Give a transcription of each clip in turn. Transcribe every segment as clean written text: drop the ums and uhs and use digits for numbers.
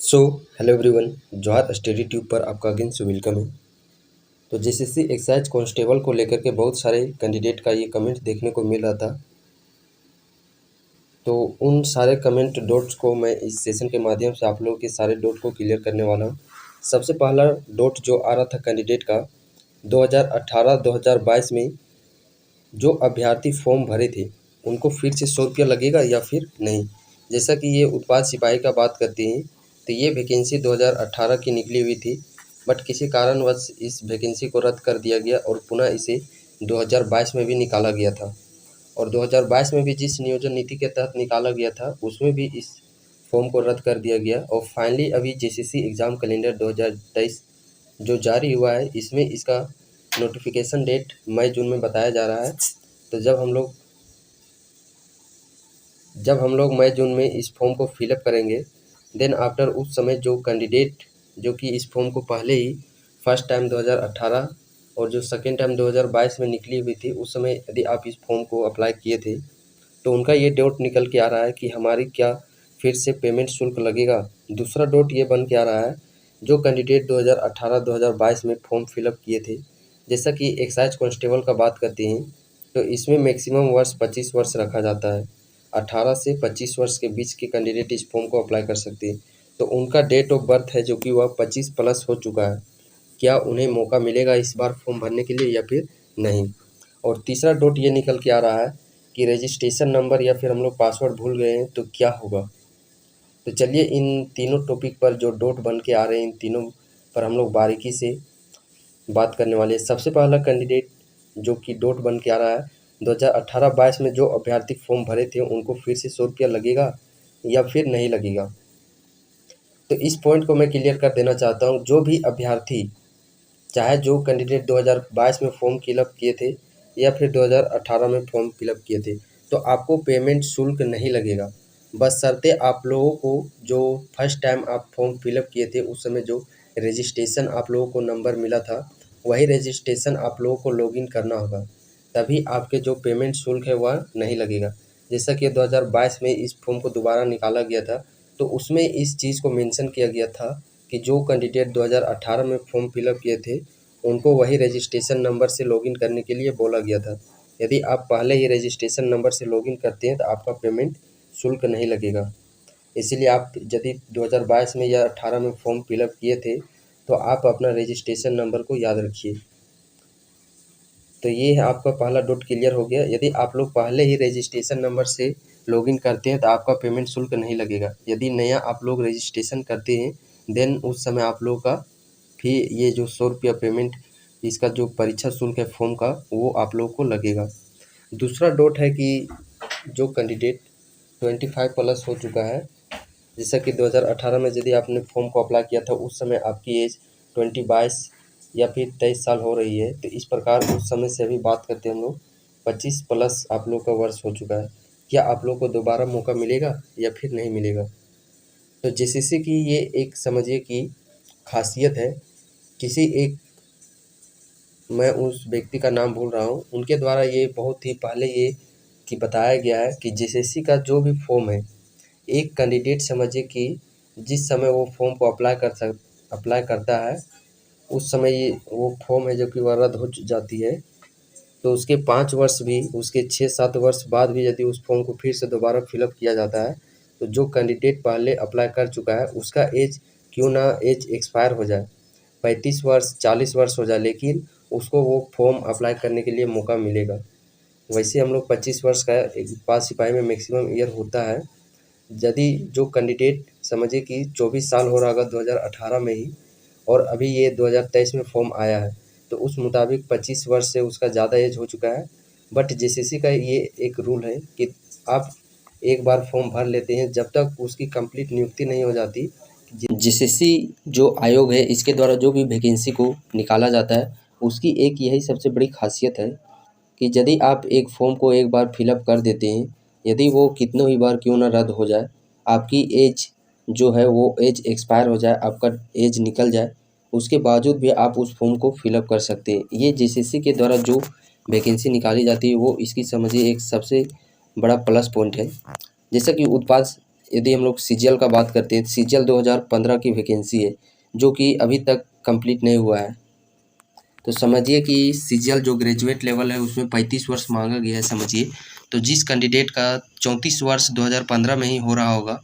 So hello everyone, जौहर study tube पर आपका again से वेलकम है। तो जेसीसी एक्साइज कांस्टेबल को लेकर के बहुत सारे कैंडिडेट का ये कमेंट देखने को मिल रहा था। तो उन सारे कमेंट डॉट्स को मैं इस सेशन के माध्यम से आप लोगों के सारे डॉट को क्लियर करने वाला हूँ। सबसे पहला डॉट जो आ रहा था कैंडिडेट का 2018-2022 में जो अभ्यर्थी फॉर्म भरे थे उनको फिर से 100 रुपया लगेगा या फिर नहीं। जैसा कि ये उत्पाद सिपाही का बात करते हैं तो ये वैकेंसी 2018 की निकली हुई थी, बट किसी कारणवश इस वैकेंसी को रद्द कर दिया गया और पुनः इसे 2022 में भी निकाला गया था। और 2022 में भी जिस नियोजन नीति के तहत निकाला गया था उसमें भी इस फॉर्म को रद्द कर दिया गया। और फाइनली अभी जेसीसी एग्ज़ाम कैलेंडर 2023 जो जारी हुआ है इसमें इसका नोटिफिकेशन डेट मई जून में बताया जा रहा है। तो जब हम लोग मई जून में इस फॉर्म को फिलअप करेंगे, देन आफ्टर उस समय जो कैंडिडेट जो कि इस फॉर्म को पहले ही फर्स्ट टाइम 2018 और जो सेकेंड टाइम 2022 में निकली हुई थी उस समय यदि आप इस फॉर्म को अप्लाई किए थे तो उनका ये डॉट निकल के आ रहा है कि हमारी क्या फिर से पेमेंट शुल्क लगेगा। दूसरा डॉट ये बन के आ रहा है जो कैंडिडेट 2018-2022 में फॉर्म फिलअप किए थे, जैसा कि एक्साइज कांस्टेबल का बात करते हैं तो इसमें मैक्सिमम वर्ष 25 वर्ष रखा जाता है। 18 से 25 वर्ष के बीच के कैंडिडेट इस फॉर्म को अप्लाई कर सकते हैं। तो उनका डेट ऑफ बर्थ है जो कि वह 25 प्लस हो चुका है, क्या उन्हें मौका मिलेगा इस बार फॉर्म भरने के लिए या फिर नहीं। और तीसरा डॉट ये निकल के आ रहा है कि रजिस्ट्रेशन नंबर या फिर हम लोग पासवर्ड भूल गए हैं तो क्या होगा। तो चलिए इन तीनों टॉपिक पर जो डॉट बन के आ रहे हैं इन तीनों पर हम लोग बारीकी से बात करने वाले हैं। सबसे पहला कैंडिडेट जो कि डॉट बन के आ रहा है 2018-22 में जो अभ्यर्थी फॉर्म भरे थे उनको फिर से 100 रुपया लगेगा या फिर नहीं लगेगा। तो इस पॉइंट को मैं क्लियर कर देना चाहता हूँ, जो भी अभ्यर्थी चाहे जो कैंडिडेट 2022 में फॉर्म फिलअप किए थे या फिर 2018 में फॉर्म फिलअप किए थे तो आपको पेमेंट शुल्क नहीं लगेगा। बशर्ते आप लोगों को जो फर्स्ट टाइम आप फॉर्म फिलअप किए थे उस समय जो रजिस्ट्रेशन आप लोगों को नंबर मिला था वही रजिस्ट्रेशन आप लोगों को लॉगिन करना होगा, तभी आपके जो पेमेंट शुल्क है वह नहीं लगेगा। जैसा कि 2022 में इस फॉर्म को दोबारा निकाला गया था तो उसमें इस चीज़ को मेंशन किया गया था कि जो कैंडिडेट 2018 में फॉर्म फिलअप किए थे उनको वही रजिस्ट्रेशन नंबर से लॉगिन करने के लिए बोला गया था। यदि आप पहले ही रजिस्ट्रेशन नंबर से लॉगिन करते हैं तो आपका पेमेंट शुल्क नहीं लगेगा। इसीलिए आप यदि 2022 में या 18 में फॉर्म फिलअप किए थे तो आप अपना रजिस्ट्रेशन नंबर को याद रखिए। तो ये है आपका पहला डॉट क्लियर हो गया। यदि आप लोग पहले ही रजिस्ट्रेशन नंबर से लॉगिन करते हैं तो आपका पेमेंट शुल्क नहीं लगेगा। यदि नया आप लोग रजिस्ट्रेशन करते हैं देन उस समय आप लोग का फिर ये जो 100 रुपया पेमेंट इसका जो परीक्षा शुल्क है फॉर्म का वो आप लोग को लगेगा। दूसरा डॉट है कि जो कैंडिडेट 25 प्लस हो चुका है, जैसा कि 2018 में यदि आपने फॉर्म को अप्लाई किया था उस समय आपकी एज 22 या फिर 23 साल हो रही है, तो इस प्रकार उस समय से अभी बात करते हैं हम लोग 25 प्लस आप लोग का वर्ष हो चुका है, क्या आप लोग को दोबारा मौका मिलेगा या फिर नहीं मिलेगा। तो जेसीसी की ये एक समझिए कि खासियत है। किसी एक मैं उस व्यक्ति का नाम भूल रहा हूँ, उनके द्वारा ये बहुत ही पहले ये कि बताया गया है कि जेसीसी का जो भी फॉर्म है एक कैंडिडेट समझिए कि जिस समय वो फॉर्म को अप्लाई करता है उस समय ये वो फॉर्म है जो कि वह रद्द हो जाती है, तो उसके 5 वर्ष भी उसके 6-7 वर्ष बाद भी यदि उस फॉर्म को फिर से दोबारा फिलअप किया जाता है तो जो कैंडिडेट पहले अप्लाई कर चुका है उसका एज क्यों ना एज एक्सपायर हो जाए, 35 वर्ष 40 वर्ष हो जाए, लेकिन उसको वो फॉर्म अप्लाई करने के लिए मौका मिलेगा। वैसे हम लोग 25 वर्ष का उत्पाद सिपाही में मैक्सिमम ईयर होता है। यदि जो कैंडिडेट समझिए कि 24 साल हो रहा होगा 2018 में ही और अभी ये 2023 में फॉर्म आया है तो उस मुताबिक 25 वर्ष से उसका ज़्यादा एज हो चुका है। बट जेसीसी का ये एक रूल है कि आप एक बार फॉर्म भर लेते हैं जब तक उसकी कंप्लीट नियुक्ति नहीं हो जाती। जेसीसी जो आयोग है इसके द्वारा जो भी वैकेंसी को निकाला जाता है उसकी एक यही सबसे बड़ी खासियत है कि यदि आप एक फॉर्म को एक बार फिलअप कर देते हैं, यदि वो कितनों ही बार क्यों ना रद्द हो जाए, आपकी एज जो है वो एज एक्सपायर हो जाए, आपका एज निकल जाए, उसके बावजूद भी आप उस फॉर्म को फिलअप कर सकते हैं। ये जेसीसी के द्वारा जो वैकेंसी निकाली जाती है वो इसकी समझिए एक सबसे बड़ा प्लस पॉइंट है। जैसा कि उत्पाद यदि हम लोग सीजीएल का बात करते हैं, सीजीएल 2015 की वैकेंसी है जो कि अभी तक कंप्लीट नहीं हुआ है। तो समझिए कि सीजीएल जो ग्रेजुएट लेवल है उसमें 35 वर्ष मांगा गया है समझिए। तो जिस कैंडिडेट का 34 वर्ष 2015 में ही हो रहा होगा,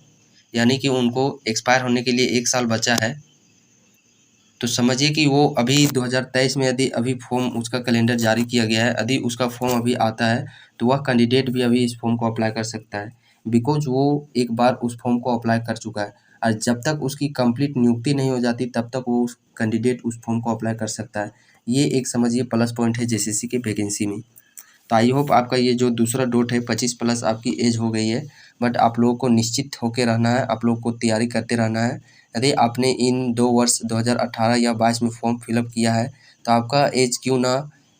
यानी कि उनको एक्सपायर होने के लिए 1 साल बचा है, तो समझिए कि वो अभी 2023 में यदि अभी फॉर्म उसका कैलेंडर जारी किया गया है, यदि उसका फॉर्म अभी आता है तो वह कैंडिडेट भी अभी इस फॉर्म को अप्लाई कर सकता है, बिकॉज वो एक बार उस फॉर्म को अप्लाई कर चुका है। और जब तक उसकी कंप्लीट नियुक्ति नहीं हो जाती तब तक वो उस कैंडिडेट उस फॉर्म को अप्लाई कर सकता है। ये एक समझिए प्लस पॉइंट है जेसीसी की वैकेंसी में। तो आई होप आपका ये जो दूसरा डोट है 25 प्लस आपकी एज हो गई है, बट आप लोगों को निश्चित होकर रहना है, आप लोगों को तैयारी करते रहना है। यदि आपने इन 2 वर्ष 2018 या 22 में फॉर्म फिलअप किया है तो आपका एज क्यों ना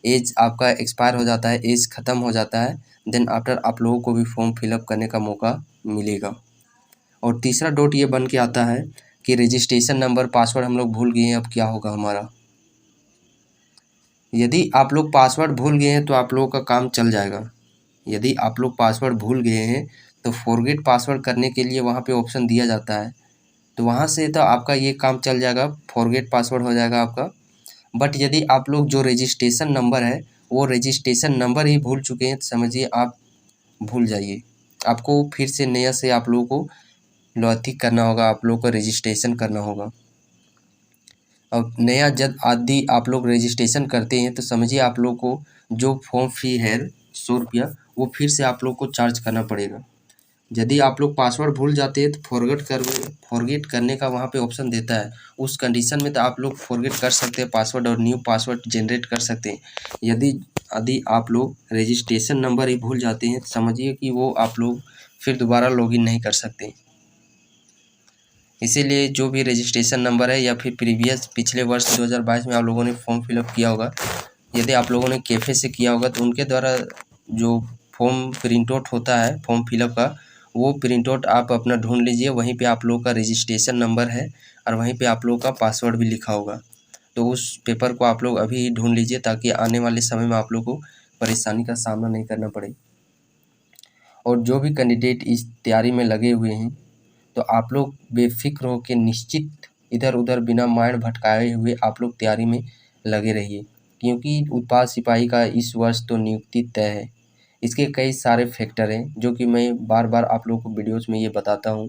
एज आपका एक्सपायर हो जाता है, एज ख़त्म हो जाता है, देन आफ्टर आप लोगों को भी फॉर्म फिलअप करने का मौका मिलेगा। और तीसरा डोट ये बन के आता है कि रजिस्ट्रेशन नंबर पासवर्ड हम लोग भूल गए हैं, अब क्या होगा हमारा। यदि आप लोग पासवर्ड भूल गए हैं तो आप लोगों का काम चल जाएगा। यदि आप लोग पासवर्ड भूल गए हैं तो फॉरगेट पासवर्ड करने के लिए वहाँ पे ऑप्शन दिया जाता है, तो वहाँ से तो आपका ये काम चल जाएगा, फॉरगेट पासवर्ड हो जाएगा आपका। बट यदि आप लोग जो रजिस्ट्रेशन नंबर है वो रजिस्ट्रेशन नंबर ही भूल चुके हैं तो समझिए आप भूल जाइए, आपको फिर से नया से आप लोगों को लॉथिक करना होगा, आप लोगों को रजिस्ट्रेशन करना होगा। अब नया जब आदि आप लोग रजिस्ट्रेशन करते हैं तो समझिए आप लोग को जो फॉर्म फी है 100 रुपया, वो फिर से आप लोग को चार्ज करना पड़ेगा। यदि आप लोग पासवर्ड भूल जाते हैं तो फॉरगेट करने का वहाँ पे ऑप्शन देता है, उस कंडीशन में तो आप लोग फॉरगेट कर सकते हैं पासवर्ड और न्यू पासवर्ड जनरेट कर सकते हैं। यदि यदि आप लोग रजिस्ट्रेशन नंबर ही भूल जाते हैं तो समझिए कि वो आप लोग फिर दोबारा लॉगिन नहीं कर सकते। इसीलिए जो भी रजिस्ट्रेशन नंबर है या फिर प्रीवियस पिछले वर्ष 2022 में आप लोगों ने फॉर्म फिलअप किया होगा, यदि आप लोगों ने कैफ़े से किया होगा तो उनके द्वारा जो फॉर्म प्रिंट आउट होता है फॉर्म फिलअप का, वो प्रिंट आउट आप अपना ढूंढ लीजिए, वहीं पे आप लोगों का रजिस्ट्रेशन नंबर है और वहीं पे आप लोगों का पासवर्ड भी लिखा होगा। तो उस पेपर को आप लोग अभी ढूंढ लीजिए ताकि आने वाले समय में आप लोग को परेशानी का सामना नहीं करना पड़े। और जो भी कैंडिडेट इस तैयारी में लगे हुए हैं तो आप लोग बेफिक्र हो के निश्चित इधर उधर बिना माइंड भटकाए हुए आप लोग तैयारी में लगे रहिए, क्योंकि उत्पाद सिपाही का इस वर्ष तो नियुक्ति तय है। इसके कई सारे फैक्टर हैं जो कि मैं बार बार आप लोगों को वीडियोस में ये बताता हूँ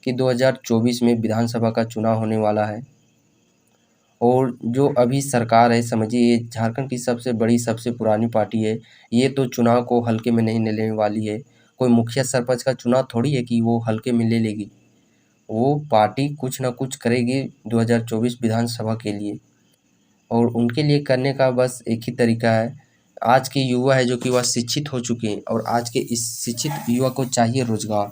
कि 2024 में विधानसभा का चुनाव होने वाला है। और जो अभी सरकार है समझिए ये झारखंड की सबसे बड़ी सबसे पुरानी पार्टी है, ये तो चुनाव को हल्के में नहीं लेने वाली है। कोई मुखिया सरपंच का चुनाव थोड़ी है कि वो हल्के में ले लेगी, वो पार्टी कुछ ना कुछ करेगी 2024 विधानसभा के लिए। और उनके लिए करने का बस एक ही तरीका है, आज के युवा है जो कि वह शिक्षित हो चुके हैं और आज के इस शिक्षित युवा को चाहिए रोज़गार।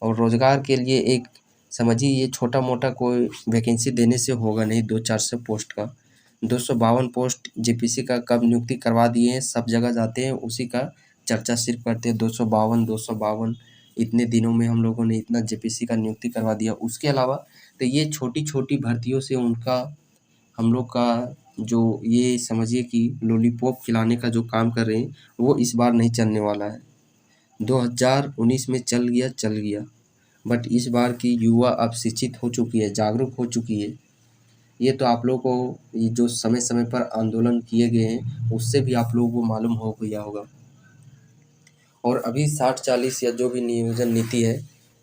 और रोज़गार के लिए एक समझिए ये छोटा मोटा कोई वैकेंसी देने से होगा नहीं, 200-400 पोस्ट का 252 पोस्ट जेपीसी का कब नियुक्ति करवा दिए हैं, सब जगह जाते हैं उसी का चर्चा सिर्फ करते हैं, 252 इतने दिनों में हम लोगों ने इतना जेपीसी का नियुक्ति करवा दिया। उसके अलावा तो ये छोटी छोटी भर्तियों से उनका हम लोग का जो ये समझिए कि लॉलीपॉप खिलाने का जो काम कर रहे हैं वो इस बार नहीं चलने वाला है। 2019 में चल गया, बट इस बार की युवा अब शिक्षित हो चुकी है, जागरूक हो चुकी है। ये तो आप लोगों को ये जो समय समय पर आंदोलन किए गए हैं उससे भी आप लोगों को मालूम हो गया होगा। और अभी 60-40 या जो भी नियोजन नीति है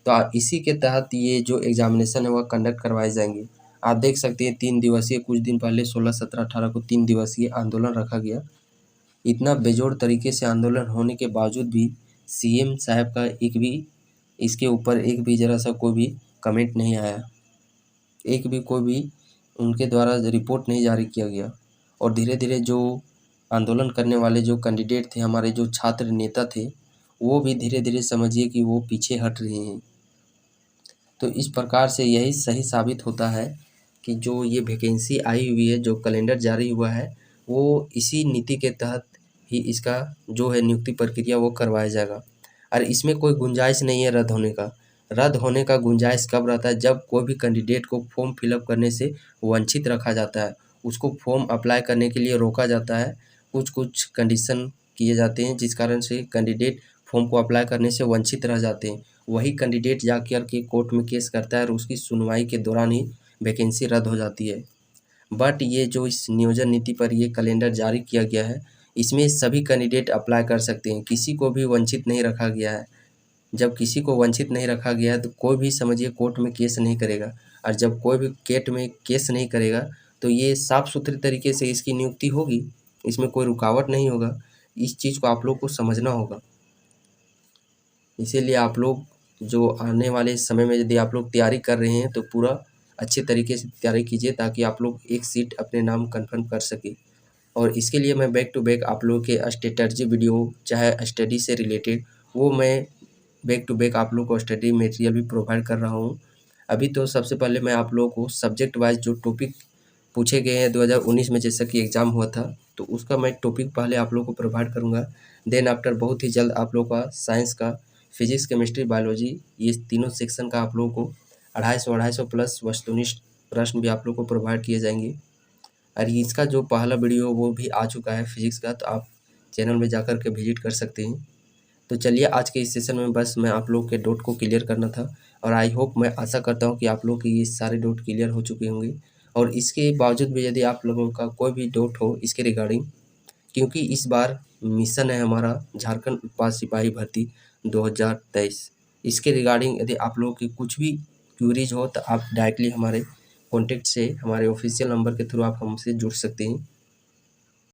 तो इसी के तहत ये जो एग्जामिनेशन है वह कंडक्ट करवाए जाएंगे। आप देख सकते हैं 3 दिवसीय, कुछ दिन पहले 16, 17, 18 को 3 दिवसीय आंदोलन रखा गया। इतना बेजोड़ तरीके से आंदोलन होने के बावजूद भी सीएम साहब का एक भी इसके ऊपर एक भी ज़रा सा कोई भी कमेंट नहीं आया, एक भी कोई भी उनके द्वारा रिपोर्ट नहीं जारी किया गया। और धीरे धीरे जो आंदोलन करने वाले जो कैंडिडेट थे, हमारे जो छात्र नेता थे, वो भी धीरे धीरे समझिए कि वो पीछे हट रहे हैं। तो इस प्रकार से यही सही साबित होता है कि जो ये वैकेंसी आई हुई है, जो कैलेंडर जारी हुआ है, वो इसी नीति के तहत ही इसका जो है नियुक्ति प्रक्रिया वो करवाया जाएगा। और इसमें कोई गुंजाइश नहीं है रद्द होने का। रद्द होने का गुंजाइश कब रहता है, जब कोई भी कैंडिडेट को फॉर्म फिलअप करने से वंचित रखा जाता है, उसको फॉर्म अप्लाई करने के लिए रोका जाता है, कुछ कुछ कंडीशन किए जाते हैं जिस कारण से कैंडिडेट फॉर्म को अप्लाई करने से वंचित रह जाते हैं, वही कैंडिडेट जाकर के कोर्ट में केस करता है और उसकी सुनवाई के दौरान ही वैकेंसी रद्द हो जाती है। बट ये जो इस नियोजन नीति पर ये कैलेंडर जारी किया गया है, इसमें सभी कैंडिडेट अप्लाई कर सकते हैं, किसी को भी वंचित नहीं रखा गया है। जब किसी को वंचित नहीं रखा गया है तो कोई भी समझिए कोर्ट में केस नहीं करेगा, और जब कोई भी कोर्ट में केस नहीं करेगा तो ये साफ सुथरे तरीके से इसकी नियुक्ति होगी, इसमें कोई रुकावट नहीं होगा। इस चीज़ को आप लोग को समझना होगा। इसीलिए आप लोग जो आने वाले समय में यदि आप लोग तैयारी कर रहे हैं तो पूरा अच्छे तरीके से तैयारी कीजिए, ताकि आप लोग एक सीट अपने नाम कन्फर्म कर सकें। और इसके लिए मैं बैक टू बैक आप लोगों के स्ट्रेटजी वीडियो, चाहे स्टडी से रिलेटेड, वो मैं बैक टू बैक आप लोग को स्टडी मटेरियल भी प्रोवाइड कर रहा हूँ। अभी तो सबसे पहले मैं आप लोगों को सब्जेक्ट वाइज जो टॉपिक पूछे गए हैं 2019 में, जैसा कि एग्ज़ाम हुआ था, तो उसका मैं टॉपिक पहले आप लोगों को प्रोवाइड करूँगा। देन आफ्टर बहुत ही जल्द आप लोगों का साइंस का, फिजिक्स, केमिस्ट्री, बायोलॉजी, ये तीनों सेक्शन का आप लोगों को 250 प्लस वस्तुनिष्ठ प्रश्न भी आप लोग को प्रोवाइड किए जाएंगे। और इसका जो पहला वीडियो वो भी आ चुका है फिजिक्स का, तो आप चैनल में जाकर के विजिट कर सकते हैं। तो चलिए आज के इस सेशन में बस मैं आप लोग के डाउट को क्लियर करना था, और आई होप, मैं आशा करता हूँ कि आप लोग के ये सारे डाउट क्लियर हो चुके होंगे। और इसके बावजूद भी यदि आप लोगों का कोई भी डाउट हो इसके रिगार्डिंग, क्योंकि इस बार मिशन है हमारा झारखंड उत्पाद सिपाही भर्ती 2023, इसके रिगार्डिंग यदि आप लोगों की कुछ भी क्यूरीज हो तो आप डायरेक्टली हमारे कॉन्टेक्ट से, हमारे ऑफिशियल नंबर के थ्रू आप हमसे जुड़ सकते हैं।